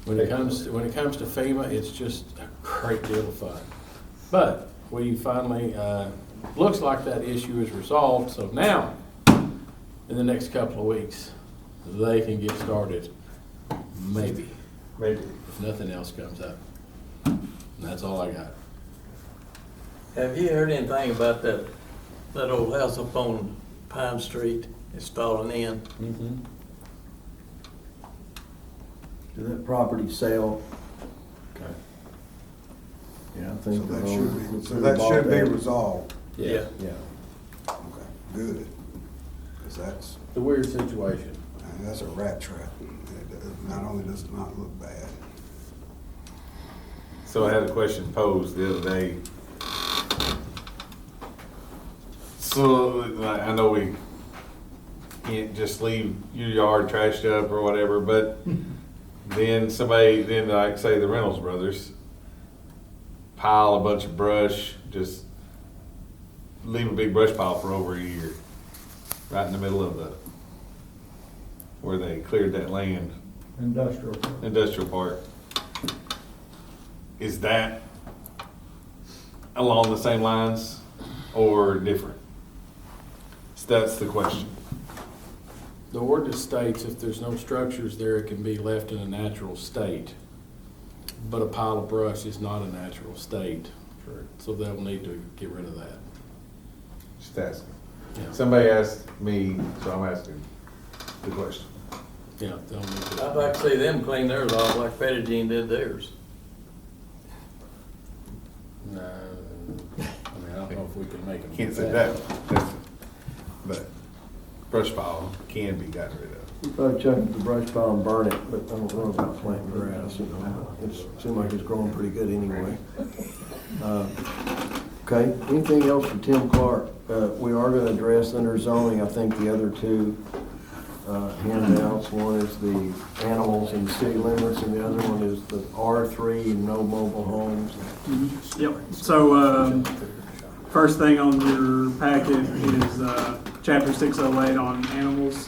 J: when it comes to FEMA, it's just a great deal of fun. But we finally, looks like that issue is resolved, so now, in the next couple of weeks, they can get started, maybe, if nothing else comes up. And that's all I got.
K: Have you heard anything about that old house up on Pine Street? It's falling in.
J: Mm-hmm.
A: Did that property sell?
J: Okay.
A: Yeah, I
C: So
A: think.
C: that should be resolved.
K: Yeah.
A: Yeah.
C: Okay, good. Because that's
J: The weird situation.
C: a rat trap. Not only does it not look bad.
E: So I had a question posed the other day. So like, I know we can't just leave your yard trashed up or whatever, but then like say the Reynolds brothers pile a bunch of brush, just leave a big brush pile for over a year, right in the middle of where they cleared that land. Industrial park. Is that along the same lines or different? So that's the question.
J: The ordinance states if there's no structures there, it can be left in a natural state. But a pile of brush is not a natural state. So they'll need to get rid of that.
E: Just asking.
J: Yeah.
E: Somebody asked me, so I'm asking the question.
J: Yeah, they'll need to.
K: I'd like to see them clean theirs off like Pettigene did theirs.
J: No, I mean, I don't know if we can make them.
E: Can't
J: do
E: say that. But brush pile can be got rid of.
A: You probably chuck it to the brush pile and burn it, but I don't know about planting grass, you know. It seems like it's growing pretty good anyway. Okay, anything else for Tim Clark? We are gonna address under zoning, I think the other two handouts. One is the animals in city limits, and the other one is the R3 and no mobile homes.
H: Yep. So, first thing on your packet is Chapter 608 on animals.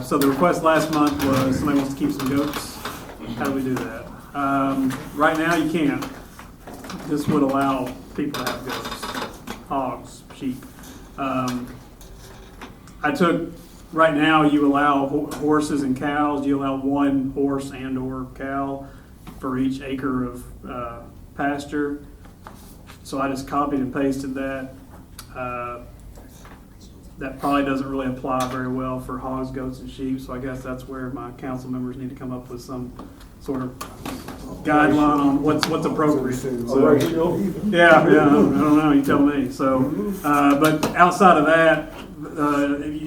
H: So the request last month was somebody wants to keep some goats. How do we do that? Right now, you can't. This would allow people to have goats, hogs, sheep. Right now, you allow horses and cows. You allow one horse and or cow for each acre of pasture. So I just copied and pasted that. That probably doesn't really apply very well for hogs, goats, and sheep, so I guess that's where my council members need to come up with some sort of guideline on what's appropriate. So, yeah, I don't know, you tell me. So, but outside of that,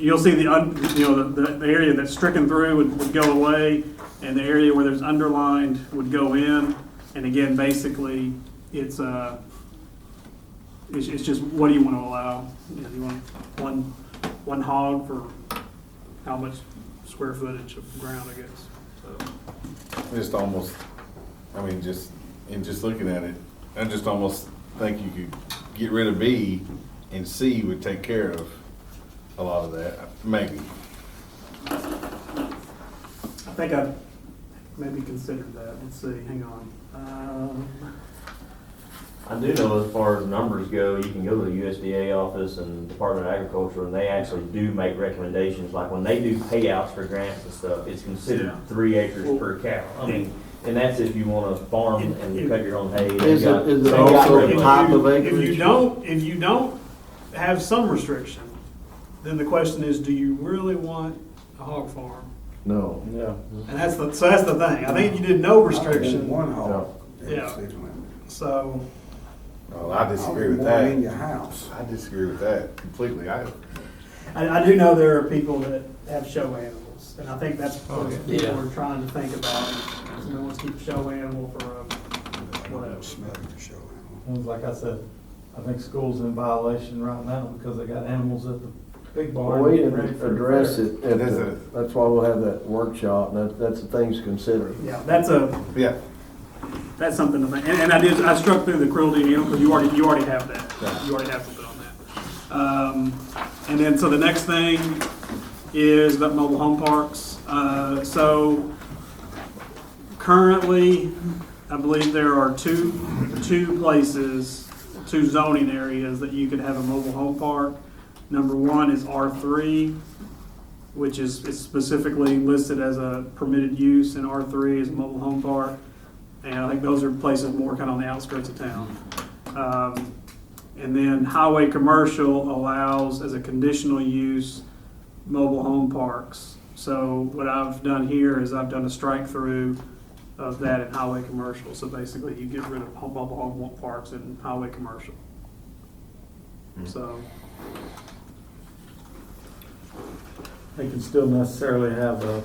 H: you'll see the area that's stricken through would go away, and the area where there's underlined would go in. And again, basically, it's just what do you want to allow? You know, you want one hog for how much square footage of ground, I guess. So.
E: Just almost, just looking at it, I just almost think you could get rid of B and C would take care of a lot of that, maybe.
H: I think I maybe considered that. Let's see, hang on.
G: I do know as far as numbers go, you can go to the USDA office and Department of Agriculture, and they actually do make recommendations. Like when they do payouts for grants and stuff, it's considered 3 acres per cow. I mean, and that's if you want to farm and you cut your own hay.
A: Is it
G: they got
A: also a
G: regulations.
A: type of acreage?
H: If you don't have some restriction, then the question is, do you really want a hog farm?
A: No.
F: Yeah.
H: And that's the thing. I think you did no restriction.
C: One hog.
H: Yeah. So.
E: Well, I disagree with
C: One
E: that.
C: in your house.
E: I disagree with that completely.
H: I do know there are people that have show animals, and I think that's what
K: yeah.
H: people are trying to think about. Someone wants to keep a show animal for whatever.
C: Smell your show animal.
F: Like I said, I think school's in violation right now because they got animals at the big barn.
A: Well, we
F: getting
A: didn't
F: ready for the
A: address
F: fair.
A: it, that's why we'll have that workshop, and that's the things to consider.
H: Yeah,
E: Yeah.
H: that's something to think. And I struck through the cruelty to animals because you already have that.
E: Yeah.
H: You already have something on that. And then so the next thing is about mobile home parks. So currently, I believe there are two places, two zoning areas that you could have a mobile home park. Number one is R3, which is specifically listed as a permitted use in R3 as a mobile home park. And I think those are places more kind of on the outskirts of town. And then highway commercial allows as a conditional use mobile home parks. So what I've done here is I've done a strike through of that in highway commercial. So basically you get rid of mobile home parks in highway commercial. So.
F: They can still necessarily have a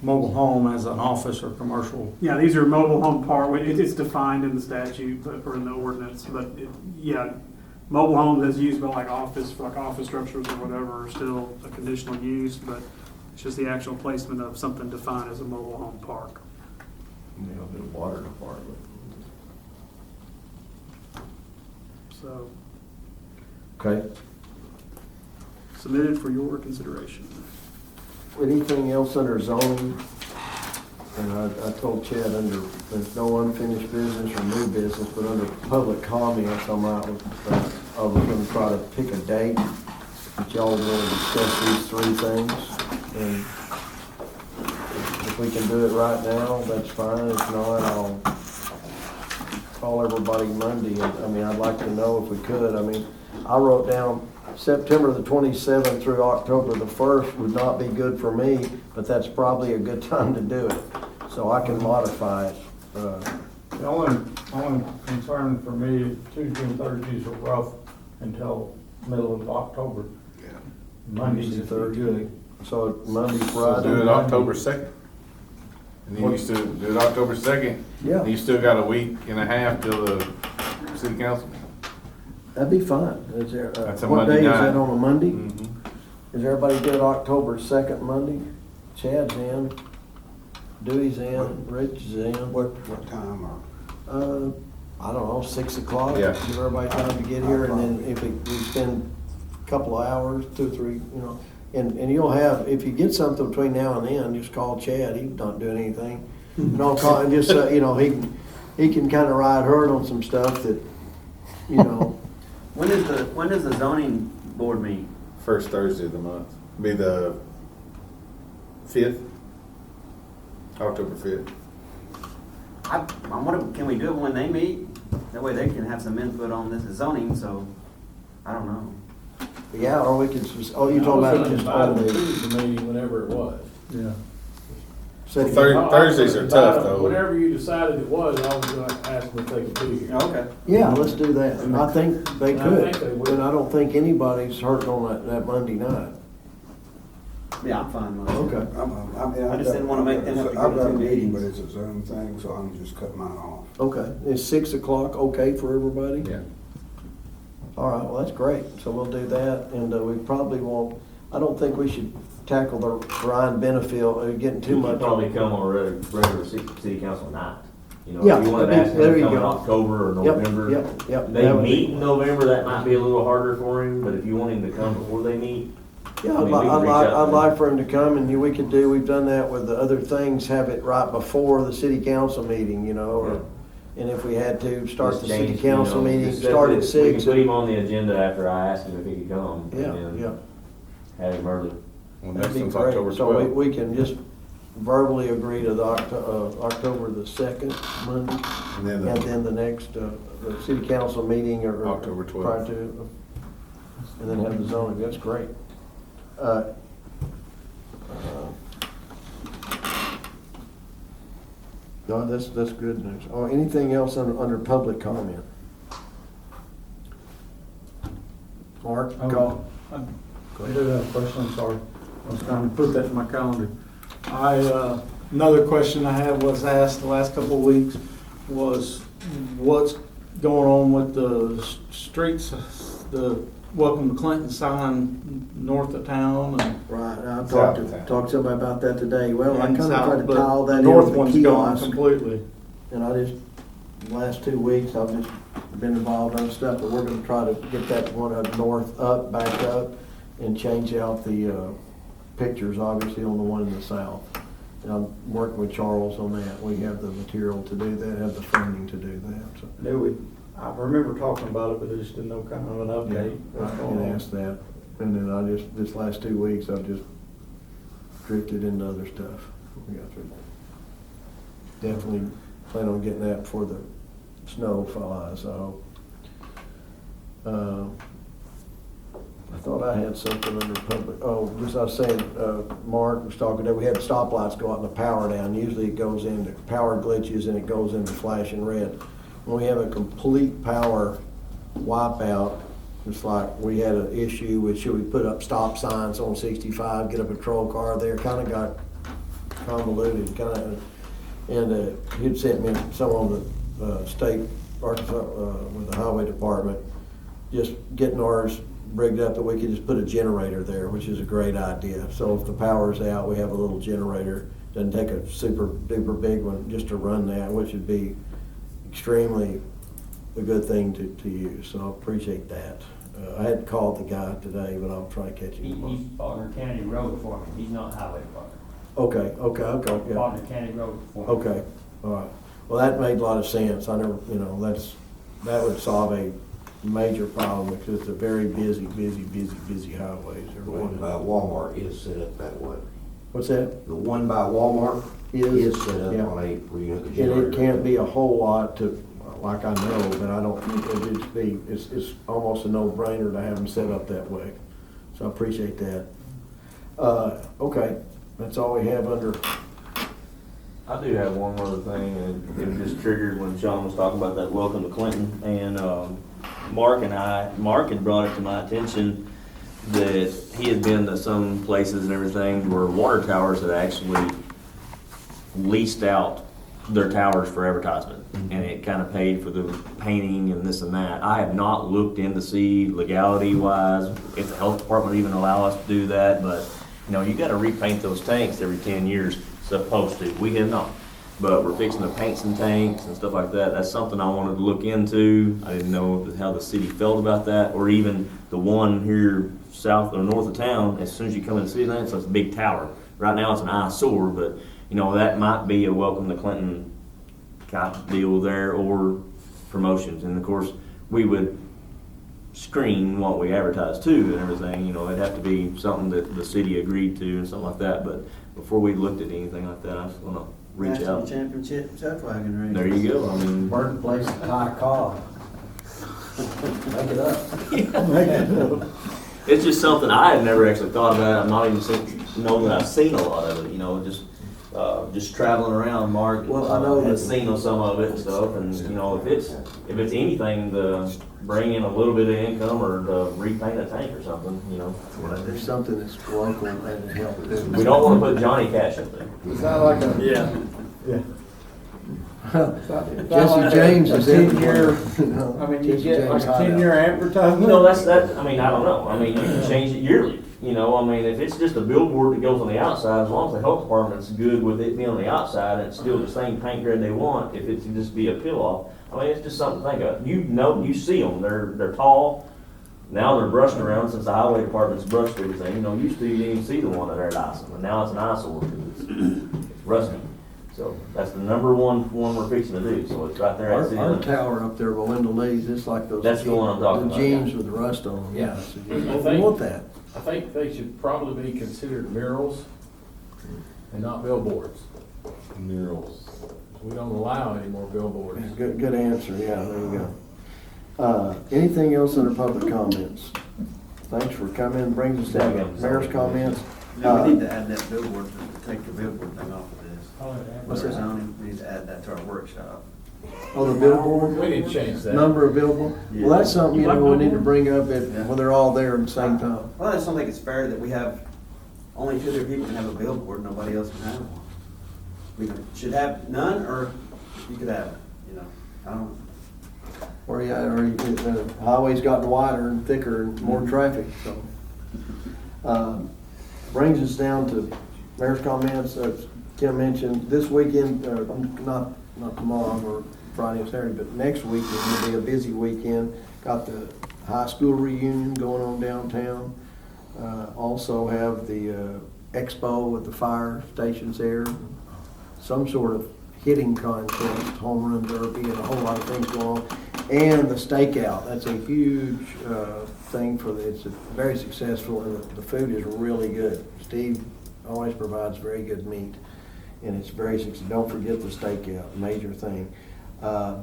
F: mobile home as an office or commercial.
H: Yeah, these are mobile home park, it's defined in the statute, or in the ordinance, but mobile homes as used by like office structures or whatever are still a conditional use, but it's just the actual placement of something defined as a mobile home park.
A: You know, the water department.
H: So,
A: Okay.
H: submitted for your consideration.
A: Anything else under zoning? And I told Chad there's no unfinished business or new business, but under public comments, I was gonna try to pick a date that y'all are gonna discuss these 3 things. And if we can do it right now, that's fine. If not, I'll call everybody Monday. And I'd like to know if we could. I wrote down September the 27th through October the 1st would not be good for me, but that's probably a good time to do it. So I can modify it.
F: The only concern for me, Tuesday and Thursdays are rough until middle of October. Mondays
A: Tuesday,
F: if you're
A: Thursday.
F: good.
A: So Monday,
E: So
A: Friday.
E: do it
A: Monday.
E: October 2nd. And then you still, do it October 2nd.
A: Yeah.
E: You still got a week and a half till the city council.
A: That'd be fine. Is there,
E: That's a
A: what
E: Monday
A: day is
E: night.
A: that, on a Monday?
E: Mhm.
A: Is everybody good October 2nd Monday? Chad's in, Dewey's in, Rich is in.
C: What time or?
A: I don't know, 6 o'clock?
E: Yeah.
A: Give everybody time to get here, and then if we spend a couple of hours, 2 or 3, you know, and you'll have, if you get something between now and then, just call Chad, he's not doing anything. No, call, and just, you know, he can kind of ride herd on some stuff that, you know,
L: When does the zoning board meet?
E: First Thursday of the month. Be the 5th. October 5th.
L: I wonder, can we do it when they meet? That way they can have some input on this zoning, so, I don't know.
A: yeah, or we could just, oh, you're
J: I
A: talking
J: was
A: about
J: gonna
A: just
J: invite
A: on
J: them to
A: the
J: the meeting whenever it was.
F: Yeah.
A: city.
E: Thursdays are tough, though.
J: Whenever you decided it was, I was gonna ask them if they could be here.
L: Okay.
A: Yeah, let's do that. I think they
J: I
A: could,
J: think they would.
A: but I don't think anybody's hurting on that Monday night.
L: Yeah, I'm fine with it.
A: Okay.
L: I just didn't wanna make them have to go
C: I've
L: to
C: got a
L: two
C: meeting, but
L: meetings.
C: it's a Zoom thing, so I'm just cutting mine off.
A: Okay, is 6 o'clock okay for everybody?
E: Yeah.
A: All right, well, that's great, so we'll do that, and we probably won't, I don't think we should tackle the Ryan Benefield, getting too
G: You
A: much.
G: could probably come on a regular city council night. You know,
A: Yeah,
G: if you wanted to
A: that'd
G: ask
A: be-
G: him
A: there
G: to
A: you
G: come in
A: go.
G: October or
A: Yep,
G: November.
A: yep.
G: They
A: that would be-
G: meet in November, that might be a little harder for him, but if you want him to come before they meet,
A: Yeah,
G: I
A: I'd
G: mean,
A: like,
G: we can
A: I'd
G: reach
A: like,
G: out to
A: I'd
G: them.
A: like for him to come, and we've done that with the other things, have it right before the city council meeting, you know, or, and if we had to, start
G: just
A: the city
G: change, you know,
A: council meeting,
G: just
A: start at
G: We
A: 6.
G: can put him on the agenda after I asked him if he could come.
A: Yeah,
G: And
A: yeah.
G: then have him early.
E: Well,
A: That'd
E: next
A: be
E: one's
A: great.
E: October
A: So
E: 12th.
A: we can just verbally agree to the October the 2nd, Monday,
E: And then
A: and
E: the
A: then the next, the city council meeting or.
E: October 12th.
A: Prior to, and then have the zoning, that's great. No, that's good news. Oh, anything else under public comment? Mark, call.
F: I did have a question, I'm sorry. I was trying to put that in my calendar. Another question I had was asked the last couple of weeks was what's going on with the streets, the Welcome to Clinton sign north of town and
A: Right, I
E: South
A: talked
E: of
A: to
E: town.
A: talked to somebody about that today. Well, I
F: and
A: kind of
F: south,
A: tried to
F: but
A: tile that
F: the
A: in
F: north
A: with
F: one's
A: the
F: gone
A: kiosk.
F: completely.
A: And I just, the last 2 weeks, I've just been involved in stuff, but we're gonna try to get that one up north up, back up, and change out the, pictures, obviously, on the one in the south. And I'm working with Charles on that. We have the material to do that, have the funding to do that, so.
F: Knew we, I remember talking about it, but I just didn't know kind of an update. What's
A: I
F: going
A: can
F: on.
A: ask that. And then I just, this last 2 weeks, I've just drifted into other stuff. We got through. Definitely plan on getting that before the snow flies, so. I thought I had something under public, oh, just I was saying, Mark was talking, that we had stoplights go out and the power down. Usually it goes into power glitches and it goes into flashing red. When we have a complete power wipeout, it's like we had an issue with, should we put up stop signs on 65, get a patrol car there, kind of got convoluted, kind of, and he'd sent me some on the state, Arkansas, with the highway department, just getting ours rigged up that we could just put a generator there, which is a great idea. So if the power's out, we have a little generator. Doesn't take a super duper big one just to run that, which would be extremely a good thing to use. So I appreciate that. I hadn't called the guy today, but I'll try to catch him.
M: He's Faulkner County Road for me, he's not Highway Department.
A: Okay, yeah.
M: Faulkner County Road for me.
A: Okay, all right. Well, that made a lot of sense. I never, that would solve a major problem because it's a very busy highways.
D: The one by Walmart is set up that way.
A: What's that?
D: The one by Walmart
A: Is,
D: is set up
A: yeah.
D: on a, where you have the
A: And
D: generator.
A: it can't be a whole lot to, like I know, but I don't, it'd just be, it's almost a no-brainer to have them set up that way. So I appreciate that. Okay, that's all we have under,
G: I do have one other thing, and it was just triggered when Sean was talking about that Welcome to Clinton, and Mark had brought it to my attention that he had been to some places and everything where water towers had actually leased out their towers for advertisement, and it kind of paid for the painting and this and that. I have not looked in to see legality wise if the health department even allow us to do that, but you know, you got to repaint those tanks every 10 years, supposed to. We have not, but we're fixing to paint some tanks and stuff like that. That's something I wanted to look into. I didn't know how the city felt about that, or even the one here south or north of town. As soon as you come in the city limits, it's a big tower. Right now it's an eyesore, but you know, that might be a welcome to Clinton type deal there, or promotions. And of course, we would screen what we advertise too and everything. You know, it'd have to be something that the city agreed to and something like that. But before we looked at anything like that, I was gonna reach
L: National
G: out.
L: Championship chuck wagon race.
G: There you go. I mean,
A: Birthplace of Ty Cobb. Make it up.
G: it's just something I had never actually thought about. I'm not even know that I've seen a lot of it. You know, just traveling around, Mark.
A: Well, I know
G: had
A: that-
G: seen some of it and stuff, and you know, if it's anything to bring in a little bit of income or to repaint a tank or something, you know.
A: There's something that's local and it helps.
G: We don't want to put Johnny Cash up there.
J: It's not like a,
K: Yeah.
A: Jesse James is in here.
F: I mean, you get like a 10-year advertisement.
G: You know, that's that. I mean, I don't know. I mean, you can change it yearly. You know, I mean, if it's just a billboard that goes on the outside, as long as the health department's good with it being on the outside and it's still the same paint grade they want, if it can just be a peel off, I mean, it's just something to think of. You know, you see them. They're tall. Now they're brushed around since the highway department's brushed everything. You know, used to you didn't even see the one that they're icing, and now it's an eyesore because it's rusty. So that's the number one we're fixing to do. So it's right there at city
A: Our
G: limits.
A: tower up there, Belinda Lee's, it's like those.
G: That's the one I'm talking
A: the
G: about, yeah.
A: jeans with the rust on them, yeah. So
J: I
A: you
J: think-
A: want that.
J: I think they should probably be considered murals and not billboards.
E: Murals.
J: We don't allow any more billboards.
A: Good answer, yeah, there you go. Anything else under public comments? Thanks for coming, brings us down to mayor's comments.
L: No, we need to add that billboard, take the billboard thing off of this.
A: What's
L: Our
A: that?
L: zoning, we need to add that to our workshop.
A: Oh, the billboard?
J: We need to change that.
A: Number of billboard?
L: Yeah.
A: Well, that's something, you
J: You like
A: know, we need to
J: billboard?
A: bring up
L: Yeah.
A: when they're all there at the same time.
L: Well, I just don't think it's fair that we have, only 2 other people can have a billboard, nobody else can have one. We should have none, or you could have it, you know, I don't.
A: Or, yeah, or the highway's gotten wider and thicker and more traffic, so. Brings us down to mayor's comments. Kim mentioned this weekend, not tomorrow or Friday and Saturday, but next weekend will be a busy weekend. Got the high school reunion going on downtown. Also have the expo with the fire stations there. Some sort of hitting contest, home run derby, and a whole lot of things going on. And the stakeout, that's a huge thing it's very successful, and the food is really good. Steve always provides very good meat, and it's very successful. Don't forget the stakeout, major thing.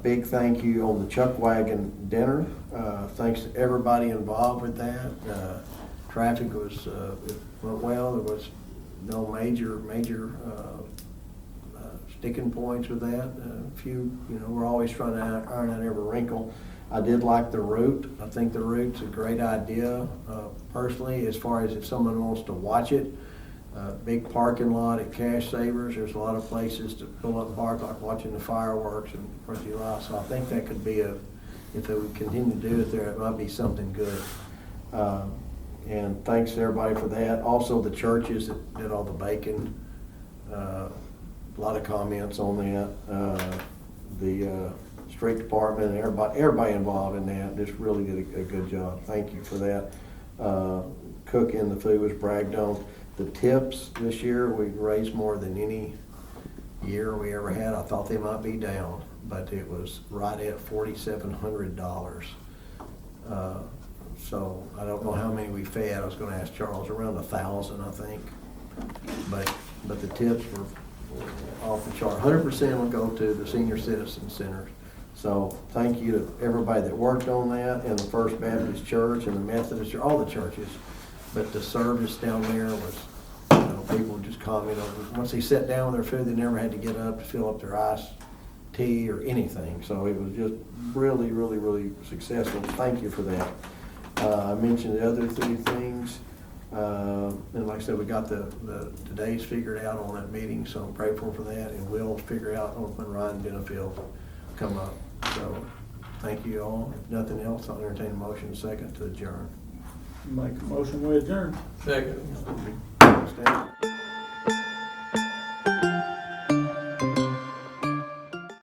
A: Big thank you on the Chuck Wagon dinner. Thanks to everybody involved with that. Traffic was, it went well. There was no major sticking points with that. A few, you know, we're always trying to iron out every wrinkle. I did like the route. I think the route's a great idea, personally, as far as if someone wants to watch it. Big parking lot at Cash Savers. There's a lot of places to pull up and park, like watching the fireworks and 4th of July. So I think that could be if they would continue to do it there, it might be something good. And thanks to everybody for that. Also, the churches that did all the baking. A lot of comments on that. The street department and everybody involved in that just really did a good job. Thank you for that. Cooking, the food was bragged on. The tips this year, we raised more than any year we ever had. I thought they might be down, but it was right at $4,700. So I don't know how many we fed. I was gonna ask Charles, around 1,000, I think. But the tips were off the chart. 100% will go to the Senior Citizen Center. So thank you to everybody that worked on that, and the First Baptist Church and the Methodist Church, all the churches. But the service down there was, you know, people just comment on, once they sat down with their food, they never had to get up to fill up their iced tea or anything. So it was just really, really, really successful. Thank you for that. I mentioned the other three things. And like I said, we got the days figured out on that meeting, so I'm grateful for that, and we'll figure out when Ryan Benefield come up. So, thank you all. If nothing else, I'll entertain a motion second to adjourn.
F: Make a motion, we adjourn.
K: Second.
A: Stand.